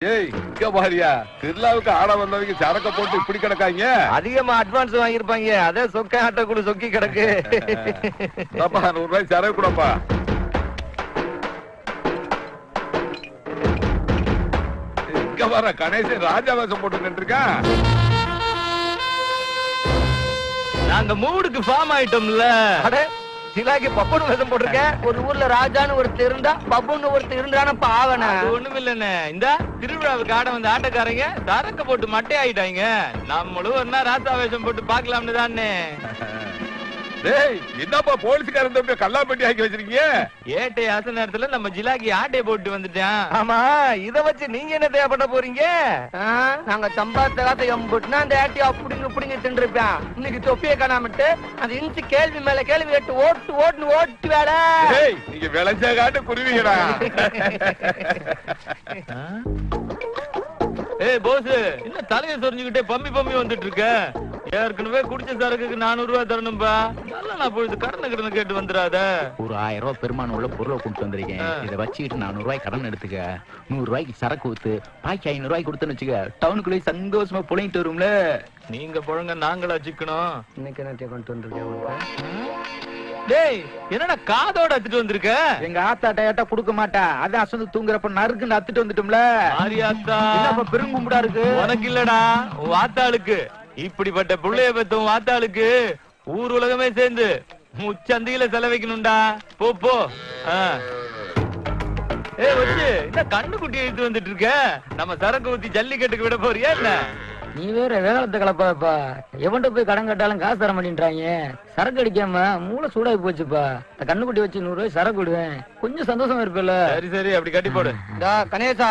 ஏய் இங்க பாரியா திருவிழாவுக்கு ஆட வந்தவங்க சரக்க போட்டு இப்படி கிடக்காங்க. அதிகமா அட்வான்ஸ் வாங்கிருப்பாங்க. அதே சொக்க ஆட்டக்குழு சொக்கி கிடக்கு. 100 ரூபாய் சரக்கு கூடப்பா. இங்க வர கணேசன் ராஜாவேசம் போட்டு நின்றுருக்கான். நாங்க மூடுக்கு ஃபார்ம் ஆயிட்டோம்ல. சிலாக்கி பப்புன்னு வேஷம் போட்டிருக்க. ஒரு ஊர்ல ராஜான்னு ஒருத்தர் இருந்தா பப்புன்னு ஒருத்தர் இருந்தான பாவன. ஒண்ணும் இல்லண்ணே. இந்த திருவிழாவுக்கு ஆட வந்து ஆட்டக்காரங்க சரக்கு போட்டு மட்டை ஆயிட்டாங்க. நம்மளும் என்ன ராஜா வேஷம் போட்டு பாக்கலாம்னு தானே. டேய் என்னப்பா போலீஸ்காரன் தம்பி கல்லாப்பட்டி ஆக்கி வச்சிருக்கீங்க? ஏட்டை ஆசை நேரத்துல நம்ம ஜிலாக்கி ஆட்டை போட்டு வந்துட்டான். ஆமா, இத வச்சு நீங்க என்ன தேவைப்பட போறீங்க? நாங்க சம்பாத்த காத்த எம்புட்டுனா அந்த ஆட்டி அப்படிங்க இப்படிங்க தின்றுப்பேன். இன்னைக்கு தொப்பியை காணாமட்டு அந்த இன்ச்சு கேள்வி மேல கேள்வி கேட்டு ஓட்டு வேலை. டேய் நீங்க விளைஞ்ச காட்டு குருவிங்கடா. ஏய் போஸ், என்ன தலையை சொரிஞ்சுக்கிட்டே பம்மி வந்துட்டு இருக்க? ஏற்கனவே குடிச்ச சரக்குக்கு 400 ரூபாய் தரணும்பா. நல்லா நான் பொழுது கடனை கேட்டு வந்துடாத. ஒரு 1000 ரூபாய் பெருமான உள்ள பொருளை கொண்டு வந்திருக்கேன். இதை வச்சுக்கிட்டு 400 ரூபாய் கடன் எடுத்துக்க. 100 ரூபாய்க்கு சரக்கு ஊத்து. பாக்கி 500 ரூபாய் கொடுத்துன்னு வச்சுக்க. டவுனுக்குள்ளே சந்தோஷமா புழையிட்டு வரும்ல. நீங்க புழங்க நாங்களா சிக்கணும். இன்னைக்கு என்ன கொண்டு வந்திருக்கேன்? டேய் என்னடா காதோட அத்துட்டு வந்திருக்க? எங்க ஆத்தா டயட்டா குடுக்க மாட்டா. அதான் அசந்து தூங்குறப்ப நறுக்குன்னு அத்துட்டு வந்துட்டோம்ல. ஆரியாத்தா என்னப்பா பெருங்கும்புடா இருக்கு? உனக்கு இல்லடா, உன் ஆத்தாளுக்கு. இப்படிப்பட்ட புள்ளைய பெத்தவன் வாத்தாளுக்கு ஊர் உலகமே சேர்ந்து முச்சந்தியில செலவைக்கணும்டா. போ. ஏய் வச்சு இந்த கண்ணுக்குட்டி எடுத்து வந்துட்டு இருக்க. நம்ம சரக்கு ஊத்தி ஜல்லிக்கட்டுக்கு விட போறியா என்ன? நீ வேற வேகத்தை கலப்பாப்பா. எவன்கிட்ட போய் கடன் கட்டாலும் காசு தர மாட்டேன்றாங்க. சரக்கு அடிக்காம மூளை சூடாகி போச்சுப்பா. கண்ணுக்குட்டி வச்சு 100 ரூபாய் சரக்கு விடுவேன். கொஞ்சம் சந்தோஷமா இருப்பில்ல? சரி அப்படி கட்டி போடு. கணேசா,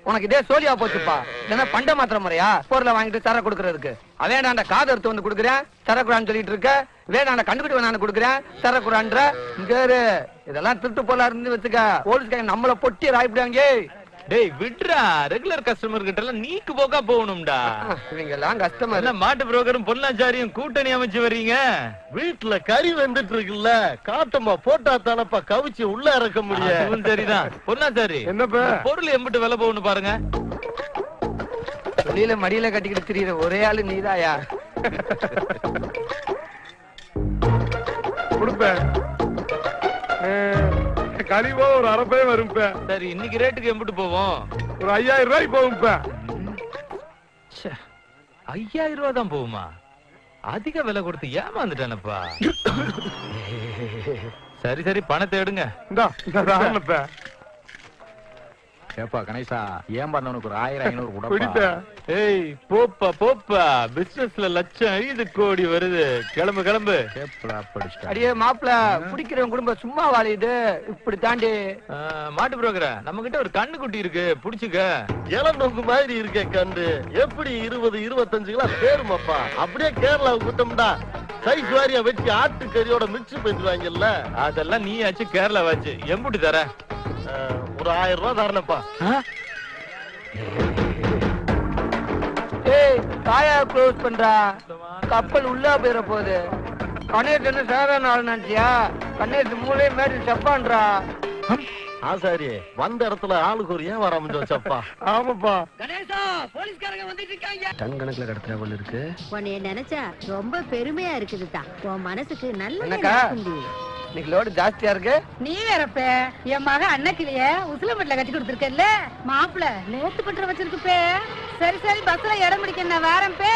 உனக்கு இதே சோழியா போச்சுப்பா. என்ன பண்ட மாத்திர முறையா பொருளை வாங்கிட்டு சர கொடுக்கறதுக்கு? வேணாண்ட காது எடுத்து வந்து கொடுக்குறேன் சரக்குறான்னு சொல்லிட்டு இருக்க. வேணாண்ட கண்டுபிடி வேணான்னு கொடுக்குறேன் சரக்குறான்ற. இங்க இதெல்லாம் திருட்டு பொருளா இருந்து வச்சுக்க. போலீஸ்காரங்க நம்மள பொட்டி ராய்ப்பிடுவாங்க. டேய் விட்றா, ரெகுலர் கஸ்டமர் கிட்ட எல்லாம் நீக்கு போக்கா போகணும்டா. இவங்க எல்லாம் கஸ்டமர். என்ன மாட்டு புரோக்கரும் பொன்னாச்சாரியும் கூட்டணி அமைச்சு வர்றீங்க? வீட்டுல கறி வந்துட்டு இருக்குல்ல, காட்டமா போட்டா தானப்பா கவிச்சு உள்ள இறக்க முடியும். சரிதான் பொன்னாச்சாரி. என்னப்பா பொருள் எம்பிட்டு விலை போகணும் பாருங்க. வெளியில மடியில கட்டிக்கிட்டு திரியிற ஒரே ஆளு நீதாயா? கொடுப்பேன். கழிவோ ஒரு 1/2 பை வரும். சரி இன்னைக்கு ரேட்டுக்கு எம்பிட்டு போவோம்? ஒரு 5000 ரூபாய் போகும். 5000 ரூபாய் தான் போகுமா? அதிக விலை கொடுத்து ஏமாந்துட்டானப்பா. சரி பணத்தை எடுங்க. ஏப்பா கணேசா, ஏன் பண்ணவனுக்கு ஒரு 1000 500 கூட. ஏய் போப்பா பிசினஸ்ல லட்சம் 5 கோடி வருது. கிளம்பு. அடியே மாப்பிள, குடிக்கிறவன் குடும்பம் சும்மா வாழியுது. இப்படி தாண்டி மாட்டு புரோக்கர நம்ம கிட்ட ஒரு கண்ணு குட்டி இருக்கு, புடிச்சுக்க. இளநோக்கு மாதிரி இருக்கே கண்டு. எப்படி 20 25 கிலோ பேருமாப்பா. அப்படியே கேரளாவுக்கு விட்டோம்டா சைஸ் வாரியா வச்சு ஆட்டுக்கறியோட மிக்ஸ் பண்ணிடுவாங்கல்ல. அதெல்லாம் நீ ஆச்சு கேரளா வாச்சு. எம்புட்டு தர? ஒரு 1000 ரூபாய் தரணும்ப்பா. ஏய் காயா க்ளோஸ் பண்றா. கப்பல் உள்ள போயிட போகுது. கணேஷ் என்ன சாதாரண ஆள் நினைச்சியா? கணேஷ் மூளை மேடி செப்பான்றா. ஆசாரி வந்த இடத்துல ஆளுக்கு ஒரு ஏன் வர முடிச்சப்பா. ஆமாப்பா. கணேசா, போலீஸ்காரங்க வந்துட்டு இருக்காங்க. டன் கணக்குல கடத்துற போல இருக்கு. உன்னைய நினைச்சா ரொம்ப பெருமையா இருக்குதுதா. உன் மனசுக்கு நல்ல இன்னைக்கு லோடு ஜாஸ்தியா இருக்கு. நீ வேறப்ப என் மக அன்னக்கிளிய உசிலம்பட்டில கட்டி கொடுத்துருக்கல. மாப்பிள நேத்து பண்ற வச்சிருக்குப்பே. சரி பஸ்ல இடம் பிடிக்க நான் வேறேன் பே.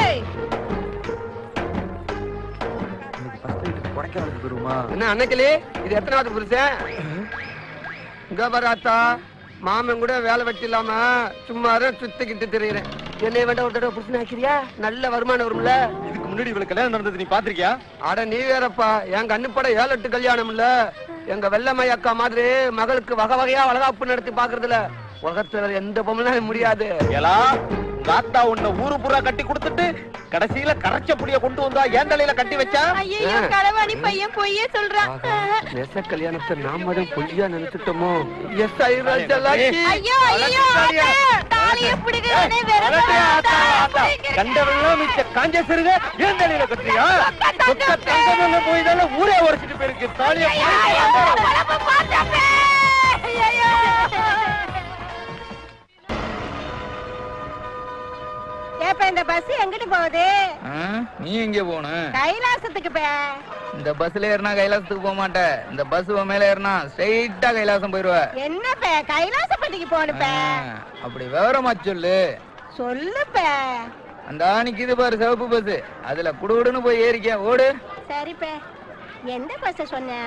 என்ன அன்னக்கிளி, இது எத்தனாவது புருஷன்? இங்க வராத்தா, மாமன் கூட வேலை வெட்டி இல்லாம சும்மா சுத்திக்கிட்டு தெரியுறேன். என்னை வேண்டாம் ஒரு தடவை புருஷன் ஆக்கிறியா? நல்ல வருமானம் வரும்ல. இதுக்கு முன்னாடி இவ்வளவு கல்யாணம் நடந்தது நீ பாத்திருக்கியா? அட நீ வேறப்பா, என் கண்ணுப்பட 7 8 கல்யாணம் இல்ல. எங்க வெள்ளம்மை அக்கா மாதிரி மகளுக்கு வகை வகையா வளகாப்பு நடத்தி பாக்குறதுல உலகத்துல எந்த பொம்மனாலும் முடியாது. காத்தா உன்னை ஊரு பூரா கட்டி கொடுத்துட்டு கடைசியில கரைச்ச புளிய கொண்டு வந்தா ஏன் தலையில கட்டி வச்சா? ஐயோ களவாணி பையன் பொய்யே சொல்றான். நெச கல்யாணத்தை நாம தான் பொய்யா நினைச்சிட்டோமோ? எஸ் ஐயோ தாலியை பிடிக்கறனே வேற கண்டவெல்லாம் மிச்ச காஞ்ச சிறுக ஏன் தலையில கட்டியா? சொத்த தங்கமல்ல போய் தான ஊரே உடைச்சிட்டு போயிருக்கு. தாலியை ஏப்ப இந்த பஸ் எங்கிட்டு போகுது? நீ எங்க போகணும்? கைலாசத்துக்கு பே. இந்த பஸ்ல ஏறினா கைலாசத்துக்கு போக மாட்டேன். இந்த பஸ் மேல ஏறினா ஸ்ட்ரைட்டா கைலாசம் போயிருவ. என்ன பே கைலாசப்பட்டிக்கு போகணும் பே. அப்படி விவரமா சொல்லு. சொல்லு பே. அந்த ஆணிக்குது பாரு சிவப்பு பஸ், அதுல குடுகுடுன்னு போய் ஏறிக்க. ஓடு. சரி பே. எந்த பஸ் சொன்ன?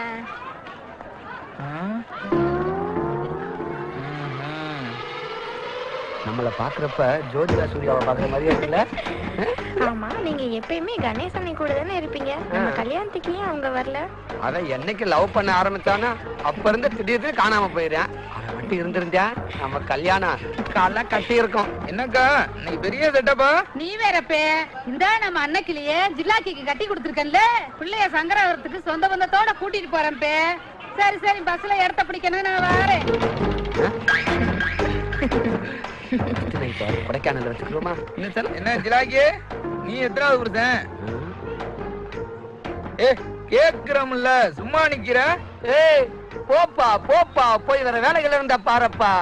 நம்மள பாக்குறப்ப ஜோதிகா சூர்யாவை பாக்குற மாதிரியே இருக்குல்ல? ஆமா, நீங்க எப்பயுமே கணேசனை கூட தானே இருப்பீங்க. நம்ம கல்யாணத்துக்கு ஏன் அவங்க வரல? அத என்னைக்கு லவ் பண்ண ஆரம்பிச்சானா அப்ப இருந்து திடீர்னு காணாம போயிடுறேன். அவன் மட்டும் இருந்திருந்தா நம்ம கல்யாணம் கால கட்டி இருக்கும். என்னக்கா நீ பெரிய செட்டப்பா? நீ வேற பே. இந்த நம்ம அன்னைக்கிலேயே ஜில்லாக்கிக்கு கட்டி கொடுத்துருக்கேன்ல, பிள்ளைய சங்கராவரத்துக்கு சொந்த பந்தத்தோட கூட்டிட்டு போறேன் பே. சரி சரி, பஸ்ல இடத்த பிடிக்கணும், நான் வரேன். கொடைக்கானல் வச்சுக்கிறோமா? என்ன ஜிலாக்கி, நீ எத்தனாவது புருஷன்? கேக்குறோம்ல, சும்மா நிக்கிற? ஏய் போப்பா போப்பா, போய் வர வேலைகள் இருந்தா பாருப்பா.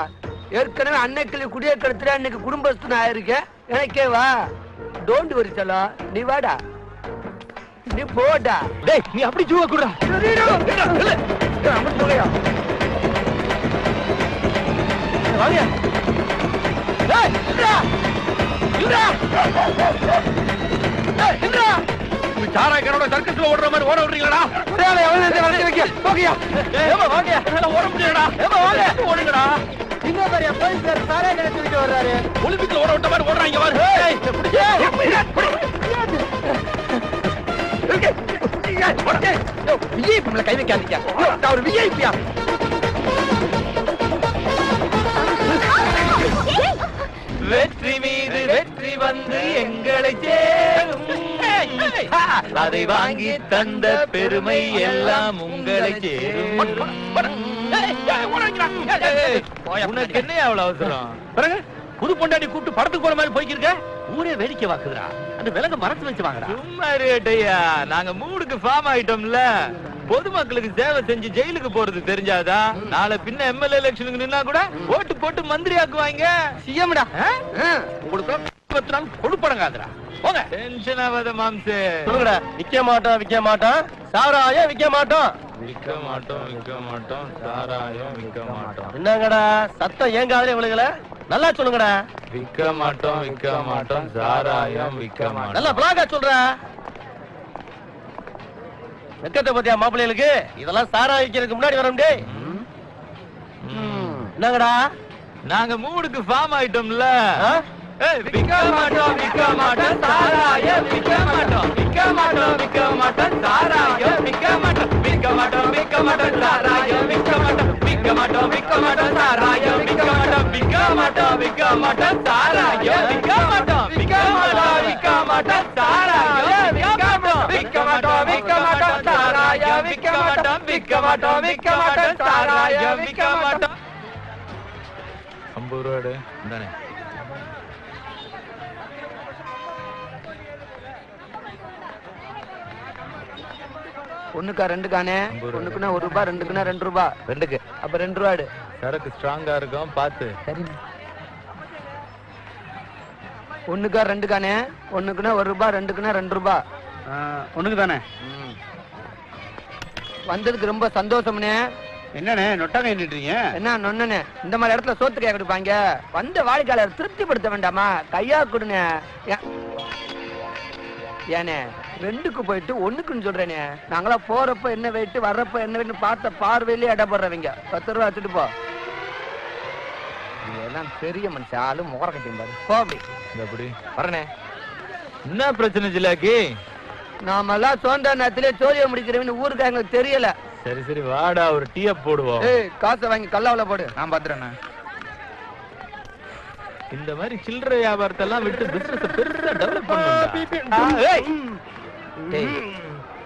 ஏற்கனவே அன்னைக்கு குடியே கெடுத்துட்டு அன்னைக்கு குடும்பஸ்தன் ஆயிருக்கேன். எனக்கே வா. டோன்ட் வரி செல்லா, நீ வாடா, நீ போடா. டேய் நீ அப்படி ஜூவ குடுடா. வாங்க. சாராய்க்கனோட சர்க்கஸ்ல ஓடுற மாதிரி ஓட விடுறீங்களா? ஓட முடியலடா. ஓடுங்கடா. ஒலிம்பிக்ல ஓட விட்ட மாதிரி ஓடுறாங்க கை வைக்காதீங்க. ஒரு விஐபியா? வெற்றி மீது வெற்றி வந்து எங்களை சேரும், அதை வாங்கி தந்த பெருமை எல்லாம் உங்களை சேரும். உனக்கு என்ன அவ்வளவு அவசரம்? புது பொண்டாடி கூப்பிட்டு படத்துக்கு போற மாதிரி போய்க்கிருக்க. ஊரே வேடிக்கை வாக்குதுடா. அந்த விலங்க மரத்து வச்சு வாங்கடா. சும்மா இருக்கட்டையா, நாங்க மூடுக்கு ஃபார்ம் ஆயிட்டோம்ல. பொதுமக்களுக்கு சேவை செஞ்சு ஜெயிலுக்கு போறது தெரிஞ்சாதா? நாளை பின்ன எம்எல்ஏ எலெக்ஷனுக்கு நின்னா கூட ஓட்டு போட்டு மந்திரி ஆக்குவாங்க. சிஎம்டா. உங்களுக்கு கொடுப்படங்காதுடா. போங்க. டென்ஷன் ஆகாத மாம்சே. சொல்லுங்கடா. விக்க மாட்டோம் சாராயம் விக்க மாட்டோம். விக்க மாட்டோம் சாராயம் விக்க மாட்டோம். என்னங்கடா சத்தம் ஏன் காதுல விழுகல? நல்லா சொல்லுங்கடா. விக்க மாட்டோம் சாராயம் விக்க மாட்டோம். நல்லா பிளாகா சொல்ற. வெக்கத்தை பத்தியா மாப்பிள்ளைகளுக்கு? இதெல்லாம் சாராயம் விக்கிறதுக்கு முன்னாடி வர முடியே. என்னங்கடா நாங்க மூடுக்கு ஃபார்ம் ஆயிட்டோம்ல. விக்க மாட்டோம் சாராயம் விக்க மாட்டோம் சாராயம் விக்க மாட்டோம். விக்க மாட்டோம் சாராயம் விக்க மாட்டோம். விக்க மாட்டோம் சாராயம் விக்க மாட்டோம். விக்க மாட்டோம் சாராயம் விக்க மாட்டோம். விக்க மாட்டோம் சாராயம் விக்க மாட்டோம். விக்க மாட்டோம் சாராயம் விக்க மாட்டோம். விக்க மாட்டோம் சாராயம் விக்க மாட்டோம். 50 ரூபாடு தானே. ஒண்ணுக்கா ரெண்டுக்கானே? ஒண்ணுக்குன்னா 1 ரூபாய், ரெண்டுக்குன்னா 2 ரூபாய். ரெண்டுக்கு அப்ப 2 ரூபாடு. சரக்கு ஸ்ட்ராங்கா இருக்கும் பாத்து. சரி. ஒண்ணுக்கா ரெண்டுக்கானே? ஒண்ணுக்குன்னா 1 ரூபாய், ரெண்டுக்குன்னா 2 ரூபாய். ஒண்ணுக்கு தானே? வந்ததுக்கு ரொம்ப சந்தோஷம்னே. என்னண்ணே நொட்டாங்க நின்னுட்டீங்க? என்ன நொண்ணனே, இந்த மாதிரி இடத்துல சோத்து கையா கொடுப்பாங்க. வந்த வாடிக்கையாளர் திருப்திப்படுத்த வேண்டாமா? கையா கொடுங்க. ஏனே 2க்கு போயிட்டு 1க்குன்னு சொல்றேனே. நாங்களா போறப்ப என்ன வெயிட்டு, வர்றப்ப என்ன வெயிட்டு பார்த்த பார்வையிலே அடை போடுறவங்க. 10 ரூபா வச்சுட்டு போ. எல்லாம் பெரிய மனுஷன், ஆளு முகர கட்டியும் பாரு. போ அப்படி. எப்படி வரனே. என்ன பிரச்சனை ஜிலாக்கி? நாமெல்லாம் சோந்தா நேரத்திலே சோழிய முடிக்கிறவன்னு ஊருக்கு எங்களுக்கு தெரியல. சரி வாடா, ஒரு டீ போடுவோம். ஏய் காசை வாங்கி கல்லாவில போடு, நான் பாத்துறேன். இந்த மாதிரி சில்லறை வியாபாரத்தை எல்லாம் விட்டு பிசினஸ் பெருசா டெவலப் பண்ணணும்.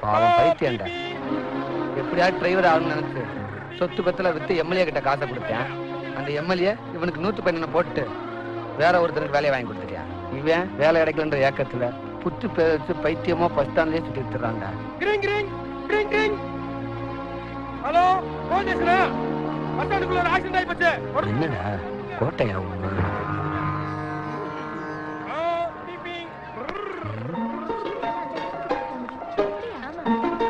பாவம் பைத்தியம்டா. எப்படியாவது டிரைவர் ஆகணும்னு நினைச்சு சொத்து பத்துல வித்து எம்எல்ஏ கிட்ட காசை கொடுத்தேன். அந்த எம்எல்ஏ இவனுக்கு 111 போட்டு வேற ஒருத்தருக்கு வேலையை வாங்கி கொடுத்துருக்கான். இவன் வேலை கிடைக்கலன்ற ஏக்கத்துல புத்து பேச்சு பைத்தியமோ பஸ்டாண்ட்லயே சுத்தி விட்டுறான்டா. ஹலோ, போலீஸ்ரா. பஸ்டாண்டுக்குள்ள ஒரு ஆக்சிடென்ட் ஆயி போச்சு. என்னடா கோட்டையா?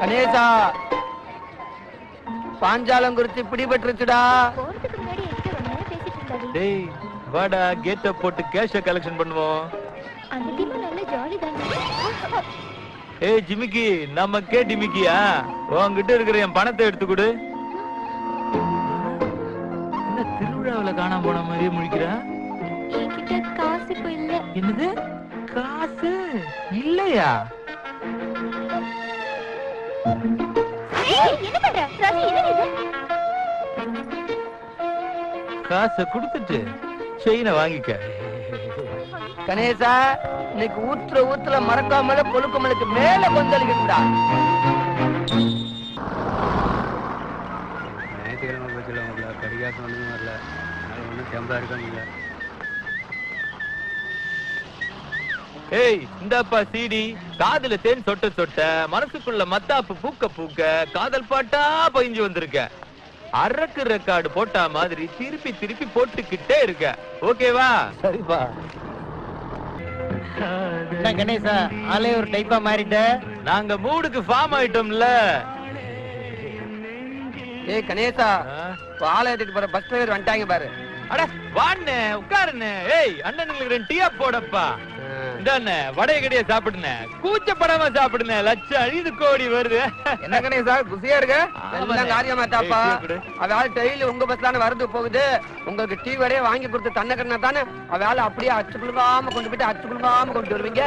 கணேசா, பாஞ்சாலம் குறிச்சி பிடிபட்டுருச்சுடா. போறதுக்கு முன்னாடி என்கிட்ட ரொம்ப நேரம் பேசிட்டு இருந்தாடி. டேய் வாடா கேட்ட போட்டு கேஷ கலெக்ஷன் பண்ணுவோம். அந்த டீம் நல்ல ஜாலி தானே. ஏய் ஜிமிக்கி, நமக்கே டிமிக்கியா? உன்கிட்ட இருக்கிற என் பணத்தை எடுத்து கொடு. என்ன திருவிழாவுல காணாம போன மாதிரியே முழிக்கிறா? என்கிட்ட காசு இப்போ இல்ல. என்னது காசு இல்லையா? ஏய் என்ன பண்ற? ராஜி என்ன இது? காசை கொடுத்துட்டு செயினை வாங்கிக்க. கணேசா, இன்னைக்கு ஊத்துல மறக்காமல கொழுக்கமலுக்கு மேல கொந்தளிக்குதுடா. ஞாயிற்றுக்கிழமை பட்சத்தில் வரல, கடிகாசம் ஒன்றும் வரல, அதனால ஒன்றும் தெம்பா இருக்க முடியல. ஏய் இந்தாப்பா சீடி. காதுல தேன் சொட்ட சொட்ட, மனசுக்குள்ள மத்தாப்பு பூக்க பூக்க, காதல் பாட்டா பயிஞ்சு வந்திருக்க. அரக்கு ரெக்கார்டு போட்டா மாதிரி திருப்பி திருப்பி போட்டுக்கிட்டே இருக்க. ஓகேவா? சரிப்பா. கணேசா, ஆளே ஒரு டைப்பா மாறிட்ட. நாங்க மூடுக்கு ஃபார்ம் ஆயிட்டோம்ல. ஏய் கணேசா, பாலை ஏத்திட்டு போற பஸ் டிரைவர் வந்துட்டாங்க பாரு. அட வாண்ணே, உட்காருண்ணே. ஏய் அண்ணனுங்களுக்கு 2 டீயா போடப்பா. இந்தாண்ணே வடைய கடியா சாப்பிடுனே, கூச்சப்படாம சாப்பிடுனே. லட்சம் அழிது கோடி வருது. என்ன கணேசா குசியா இருக்க? எல்லாம் காரியமாட்டாப்பா. அவாள் டெய்லி உங்க பஸ்லான வரது போகுது. உங்களுக்கு டீ வடையே வாங்கி கொடுத்து தன்ன கண்ணா தானே அவாள் அப்படியே அச்சு குழுங்காம கொண்டு போயிட்டு அச்சு குழுங்காம கொண்டு வருவீங்க.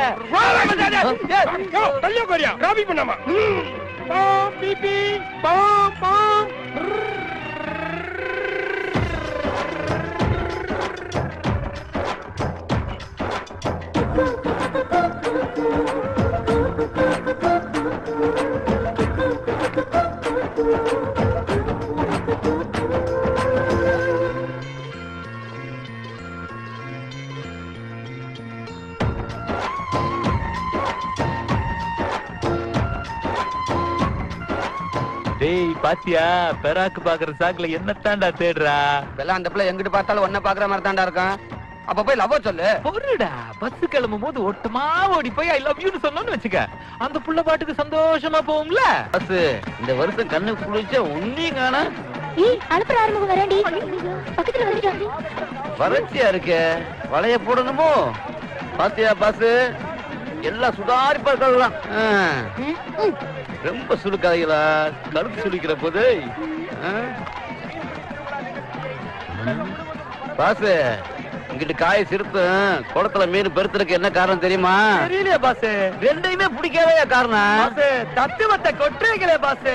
காபி பண்ணாமா? பாம் பிபி பாம் பாம். டேய் பாத்தியா, பெராக்கு பாக்குற சாக்குல என்னத்தாண்டா தேடுறா? இப்பெல்லாம் அந்த பிள்ளை எங்கிட்டு பார்த்தாலும் ஒன்ன பாக்குற மாதிரி தாண்டா இருக்கும். அப்ப போய் லவ் சொல்லு. பொருடா, பஸ் கிளம்பும் போது ஒட்டமா ஓடி போய் ஐ லவ் யூன்னு சொன்னோன்னு வச்சுக்க, அந்த புள்ள பாட்டுக்கு சந்தோஷமா போகும்ல. பஸ் இந்த வருஷம் கண்ணு குளிச்ச உன்னையும் காணா. ஏய் அனுப்புற ஆரம்பம் வரேன்டி. பக்கத்துல வந்துட்டாங்க. வறட்சியா இருக்க, வளைய போடணுமோ? பாத்தியா பஸ் எல்லாம் சுதாரிப்பா இருக்கலாம். ரொம்ப சுடுக்காதீங்களா, கருத்து சுழிக்கிற போது. பாசு இங்கிட்டு காய சிறுப்பு குளத்துல மீன் பெருத்துறதுக்கு என்ன காரணம் தெரியுமா? தெரியலையா பாஸ்? ரெண்டையுமே பிடிக்காதே காரணம். தத்துவத்தை கொட்டுறீங்களே பாஸ்.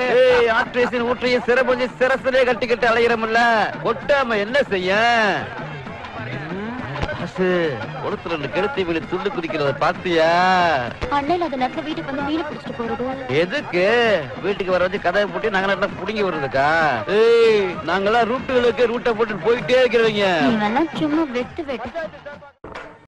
ஆட்ரேஷன் ஊற்றையும் சிறப்பு சிரசிலே கட்டிக்கிட்டு அலையிறமில்ல, கொட்டாம என்ன செய்ய? குளத்துல 2 கெளுத்தி மீன் துள்ளு குடிக்கிறத பாத்தியா? அண்ணன் அந்த நேரத்துல வீட்டுக்கு வந்து மீன் பிடிச்சிட்டு போறது எதுக்கு? வீட்டுக்கு வர வச்சு கதவை போட்டு நாங்க புடிங்கி வருதுக்கா? ஏய் நாங்கெல்லாம் ரூட்டுகளுக்கு ரூட்டை போட்டு போயிட்டே இருக்கிறவங்க. நீங்க சும்மா வெட்டு வெட்டு.